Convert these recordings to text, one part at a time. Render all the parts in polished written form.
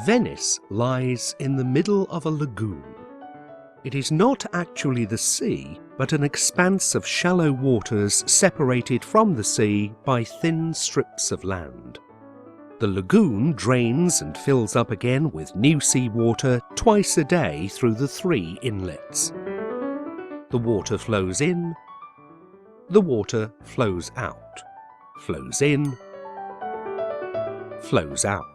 Venice lies in the middle of a lagoon. It is not actually the sea, but an expanse of shallow waters separated from the sea by thin strips of land. The lagoon drains and fills up again with new seawater twice a day through the 3 inlets. The water flows in, the water flows out, flows in, flows out.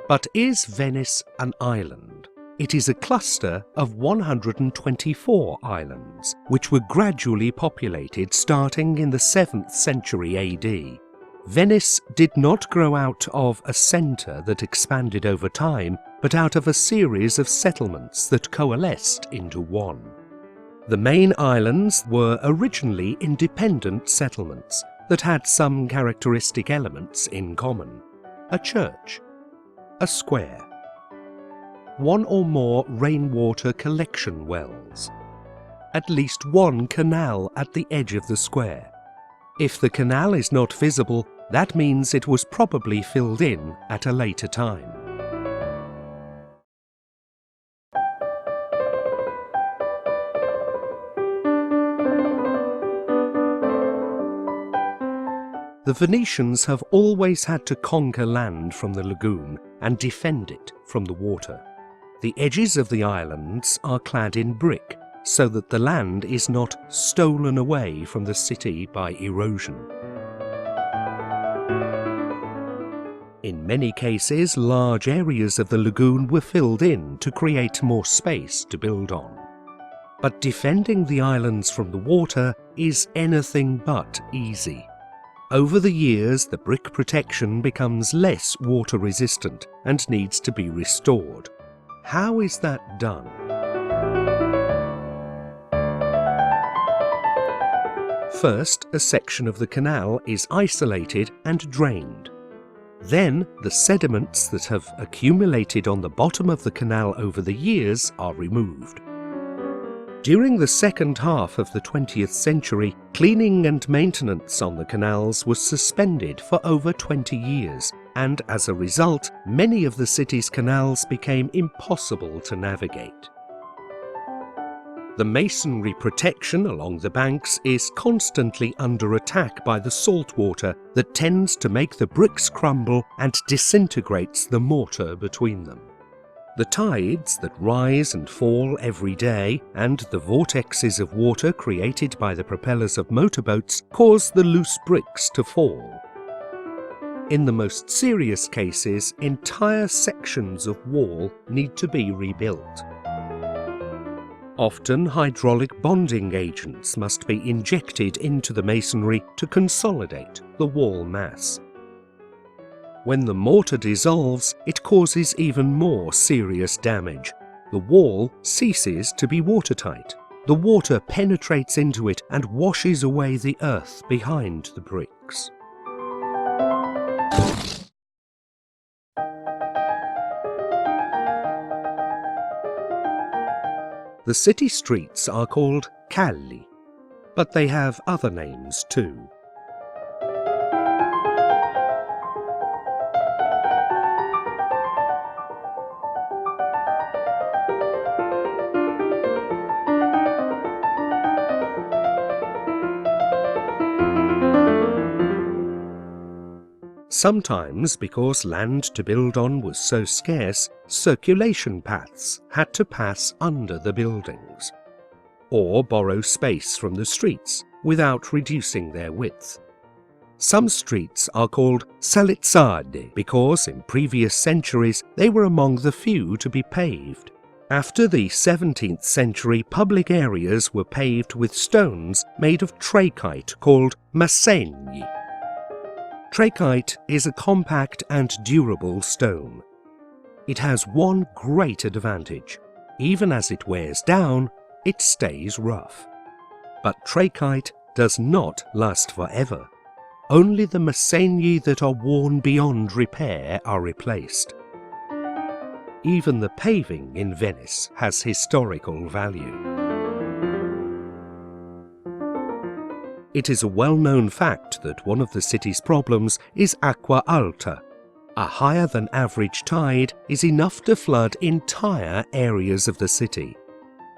But is Venice an island? It is a cluster of 124 islands, which were gradually populated starting in the 7th century AD. Venice did not grow out of a centre that expanded over time, but out of a series of settlements that coalesced into one. The main islands were originally independent settlements that had some characteristic elements in common: a church, a square, one or more rainwater collection wells, at least one canal at the edge of the square. If the canal is not visible, that means it was probably filled in at a later time. The Venetians have always had to conquer land from the lagoon and defend it from the water. The edges of the islands are clad in brick, so that the land is not stolen away from the city by erosion. In many cases, large areas of the lagoon were filled in to create more space to build on. But defending the islands from the water is anything but easy. Over the years, the brick protection becomes less water resistant and needs to be restored. How is that done? First, a section of the canal is isolated and drained. Then, the sediments that have accumulated on the bottom of the canal over the years are removed. During the second half of the 20th century, cleaning and maintenance on the canals was suspended for over 20 years, and as a result, many of the city's canals became impossible to navigate. The masonry protection along the banks is constantly under attack by the salt water that tends to make the bricks crumble and disintegrates the mortar between them. The tides that rise and fall every day, and the vortexes of water created by the propellers of motorboats, cause the loose bricks to fall. In the most serious cases, entire sections of wall need to be rebuilt. Often, hydraulic bonding agents must be injected into the masonry to consolidate the wall mass. When the mortar dissolves, it causes even more serious damage. The wall ceases to be watertight. The water penetrates into it and washes away the earth behind the bricks. The city streets are called calli, but they have other names too. Sometimes, because land to build on was so scarce, circulation paths had to pass under the buildings, or borrow space from the streets without reducing their width. Some streets are called salizzade because in previous centuries they were among the few to be paved. After the 17th century, public areas were paved with stones made of trachyte called masegni. Trachyte is a compact and durable stone. It has one great advantage. Even as it wears down, it stays rough. But trachyte does not last forever. Only the masegni that are worn beyond repair are replaced. Even the paving in Venice has historical value. It is a well-known fact that one of the city's problems is acqua alta. A higher than average tide is enough to flood entire areas of the city.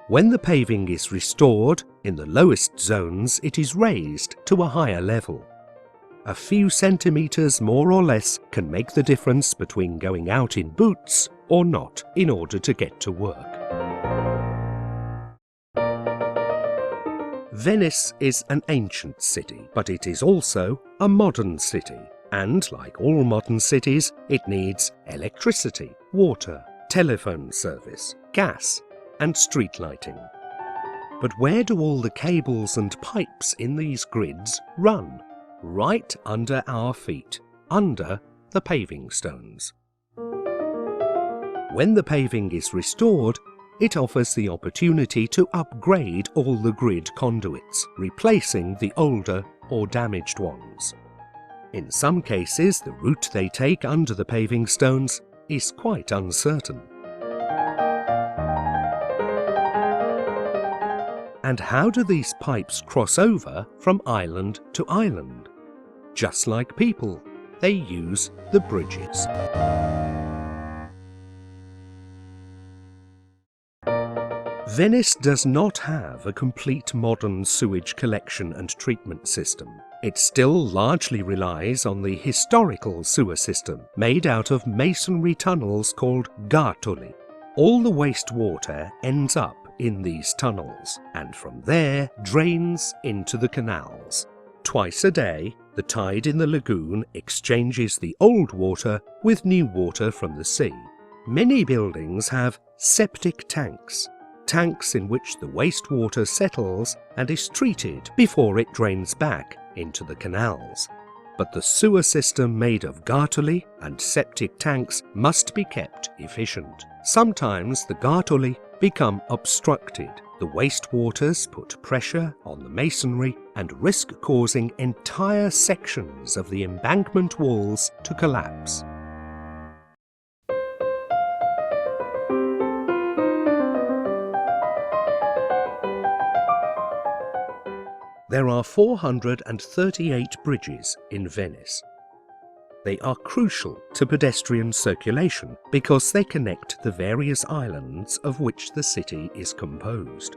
When the paving is restored, in the lowest zones it is raised to a higher level. A few centimetres more or less can make the difference between going out in boots or not in order to get to work. Venice is an ancient city, but it is also a modern city. And, like all modern cities, it needs electricity, water, telephone service, gas, and street lighting. But where do all the cables and pipes in these grids run? Right under our feet, under the paving stones. When the paving is restored, it offers the opportunity to upgrade all the grid conduits, replacing the older or damaged ones. In some cases, the route they take under the paving stones is quite uncertain. And how do these pipes cross over from island to island? Just like people, they use the bridges. Venice does not have a complete modern sewage collection and treatment system. It still largely relies on the historical sewer system, made out of masonry tunnels called gartoli. All the wastewater ends up in these tunnels, and from there drains into the canals. Twice a day, the tide in the lagoon exchanges the old water with new water from the sea. Many buildings have septic tanks, tanks in which the wastewater settles and is treated before it drains back into the canals. But the sewer system made of gartoli and septic tanks must be kept efficient. Sometimes the gartoli become obstructed. The wastewaters put pressure on the masonry and risk causing entire sections of the embankment walls to collapse. There are 438 bridges in Venice. They are crucial to pedestrian circulation because they connect the various islands of which the city is composed.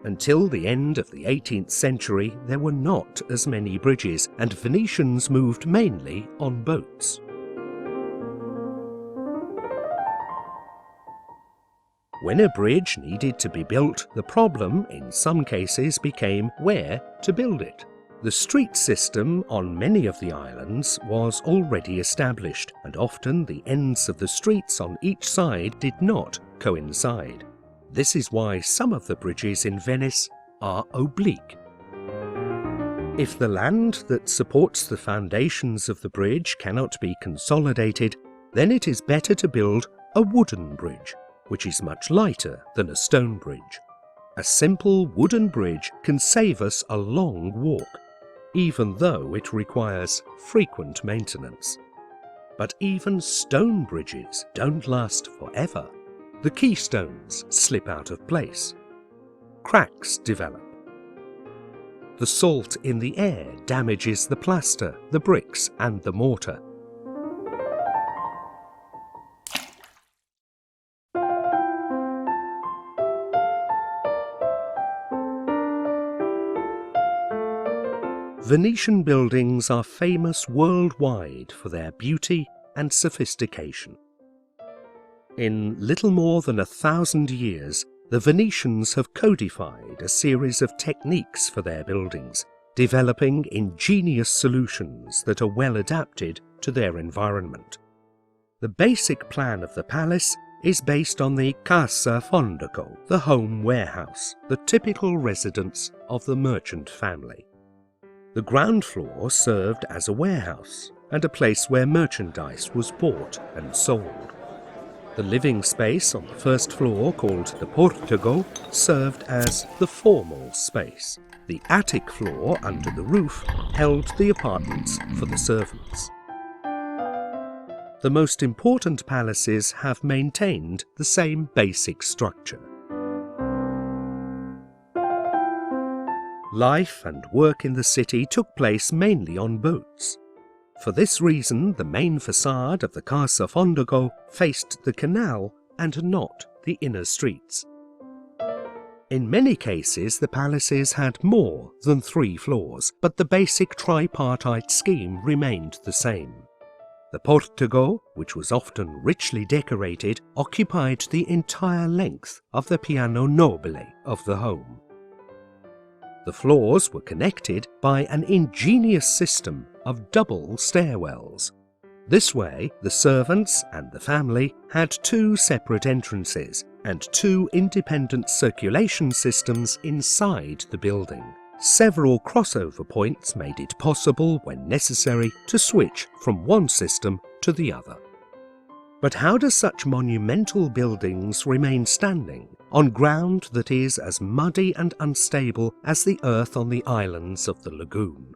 Until the end of the 18th century, there were not as many bridges, and Venetians moved mainly on boats. When a bridge needed to be built, the problem in some cases became where to build it. The street system on many of the islands was already established, and often the ends of the streets on each side did not coincide. This is why some of the bridges in Venice are oblique. If the land that supports the foundations of the bridge cannot be consolidated, then it is better to build a wooden bridge, which is much lighter than a stone bridge. A simple wooden bridge can save us a long walk, even though it requires frequent maintenance. But even stone bridges don't last forever. The keystones slip out of place. Cracks develop. The salt in the air damages the plaster, the bricks, and the mortar. Venetian buildings are famous worldwide for their beauty and sophistication. In little more than 1,000 years, the Venetians have codified a series of techniques for their buildings, developing ingenious solutions that are well adapted to their environment. The basic plan of the palace is based on the casa fondaco, the home warehouse, the typical residence of the merchant family. The ground floor served as a warehouse and a place where merchandise was bought and sold. The living space on the first floor, called the portico, served as the formal space. The attic floor under the roof held the apartments for the servants. The most important palaces have maintained the same basic structure. Life and work in the city took place mainly on boats. For this reason, the main facade of the Casa Fondaco faced the canal and not the inner streets. In many cases, the palaces had more than 3 floors, but the basic tripartite scheme remained the same. The portico, which was often richly decorated, occupied the entire length of the piano nobile of the home. The floors were connected by an ingenious system of double stairwells. This way, the servants and the family had 2 separate entrances and 2 independent circulation systems inside the building. Several crossover points made it possible, when necessary, to switch from one system to the other. But how do such monumental buildings remain standing on ground that is as muddy and unstable as the earth on the islands of the lagoon?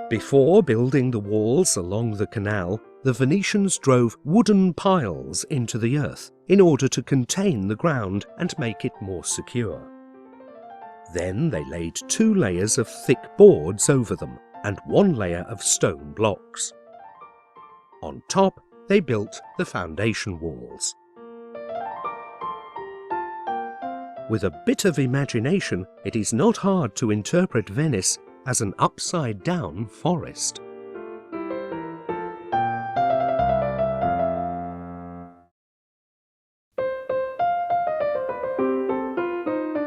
Before building the walls along the canal, the Venetians drove wooden piles into the earth in order to contain the ground and make it more secure. Then they laid 2 layers of thick boards over them and 1 layer of stone blocks. On top, they built the foundation walls. With a bit of imagination, it is not hard to interpret Venice as an upside-down forest.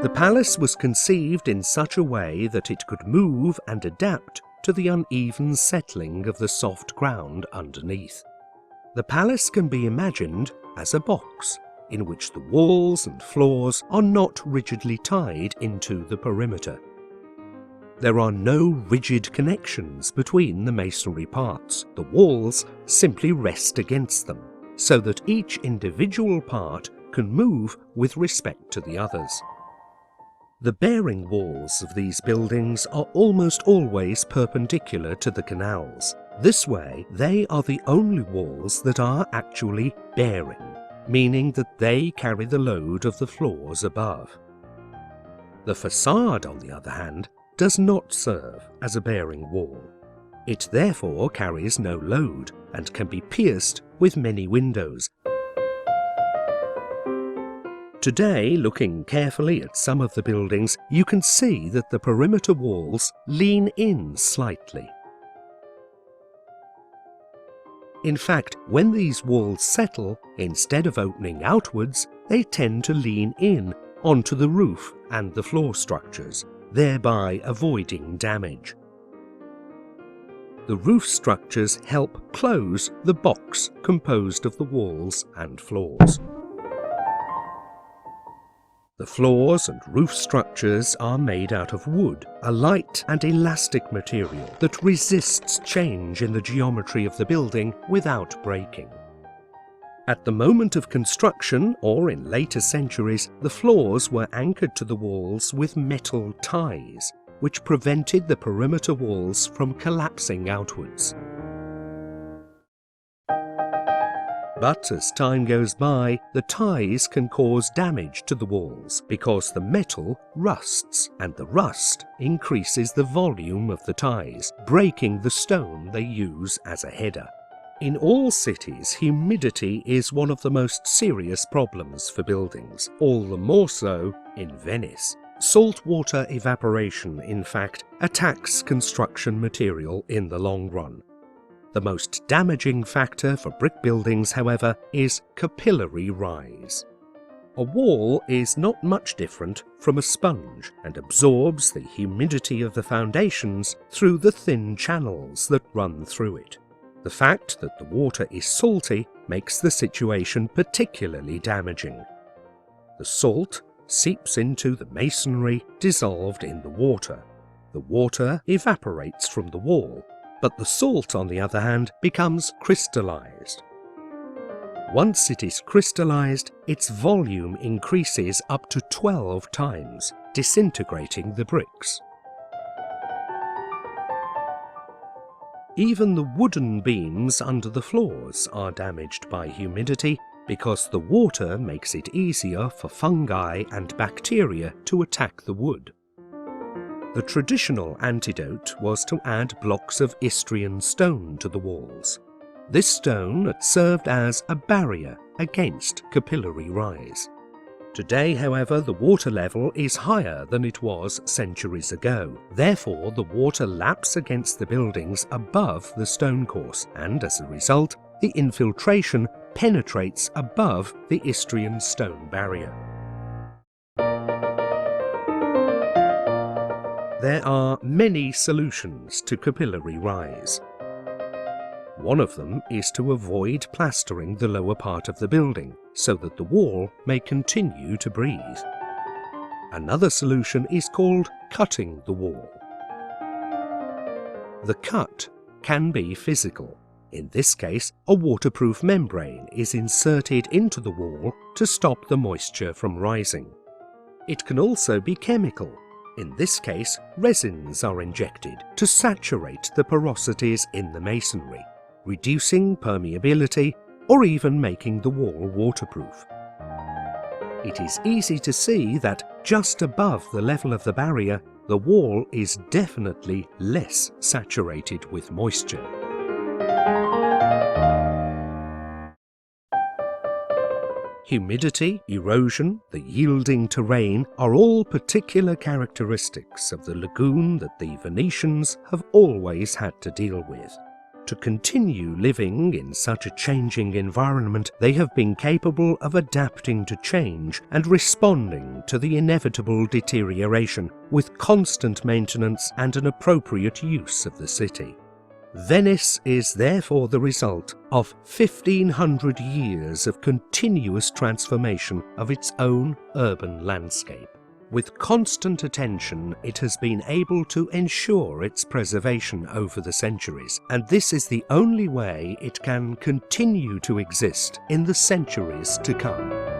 The palace was conceived in such a way that it could move and adapt to the uneven settling of the soft ground underneath. The palace can be imagined as a box, in which the walls and floors are not rigidly tied into the perimeter. There are no rigid connections between the masonry parts. The walls simply rest against them, so that each individual part can move with respect to the others. The bearing walls of these buildings are almost always perpendicular to the canals. This way, they are the only walls that are actually bearing, meaning that they carry the load of the floors above. The facade, on the other hand, does not serve as a bearing wall. It therefore carries no load and can be pierced with many windows. Today, looking carefully at some of the buildings, you can see that the perimeter walls lean in slightly. In fact, when these walls settle, instead of opening outwards, they tend to lean in onto the roof and the floor structures, thereby avoiding damage. The roof structures help close the box composed of the walls and floors. The floors and roof structures are made out of wood, a light and elastic material that resists change in the geometry of the building without breaking. At the moment of construction, or in later centuries, the floors were anchored to the walls with metal ties, which prevented the perimeter walls from collapsing outwards. But as time goes by, the ties can cause damage to the walls because the metal rusts, and the rust increases the volume of the ties, breaking the stone they use as a header. In all cities, humidity is one of the most serious problems for buildings, all the more so in Venice. Saltwater evaporation, in fact, attacks construction material in the long run. The most damaging factor for brick buildings, however, is capillary rise. A wall is not much different from a sponge and absorbs the humidity of the foundations through the thin channels that run through it. The fact that the water is salty makes the situation particularly damaging. The salt seeps into the masonry dissolved in the water. The water evaporates from the wall, but the salt, on the other hand, becomes crystallized. Once it is crystallized, its volume increases up to 12 times, disintegrating the bricks. Even the wooden beams under the floors are damaged by humidity because the water makes it easier for fungi and bacteria to attack the wood. The traditional antidote was to add blocks of Istrian stone to the walls. This stone served as a barrier against capillary rise. Today, however, the water level is higher than it was centuries ago. Therefore, the water laps against the buildings above the stone course, and as a result, the infiltration penetrates above the Istrian stone barrier. There are many solutions to capillary rise. One of them is to avoid plastering the lower part of the building so that the wall may continue to breathe. Another solution is called cutting the wall. The cut can be physical. In this case, a waterproof membrane is inserted into the wall to stop the moisture from rising. It can also be chemical. In this case, resins are injected to saturate the porosities in the masonry, reducing permeability or even making the wall waterproof. It is easy to see that just above the level of the barrier, the wall is definitely less saturated with moisture. Humidity, erosion, the yielding terrain are all particular characteristics of the lagoon that the Venetians have always had to deal with. To continue living in such a changing environment, they have been capable of adapting to change and responding to the inevitable deterioration with constant maintenance and an appropriate use of the city. Venice is therefore the result of 1,500 years of continuous transformation of its own urban landscape. With constant attention, it has been able to ensure its preservation over the centuries, and this is the only way it can continue to exist in the centuries to come.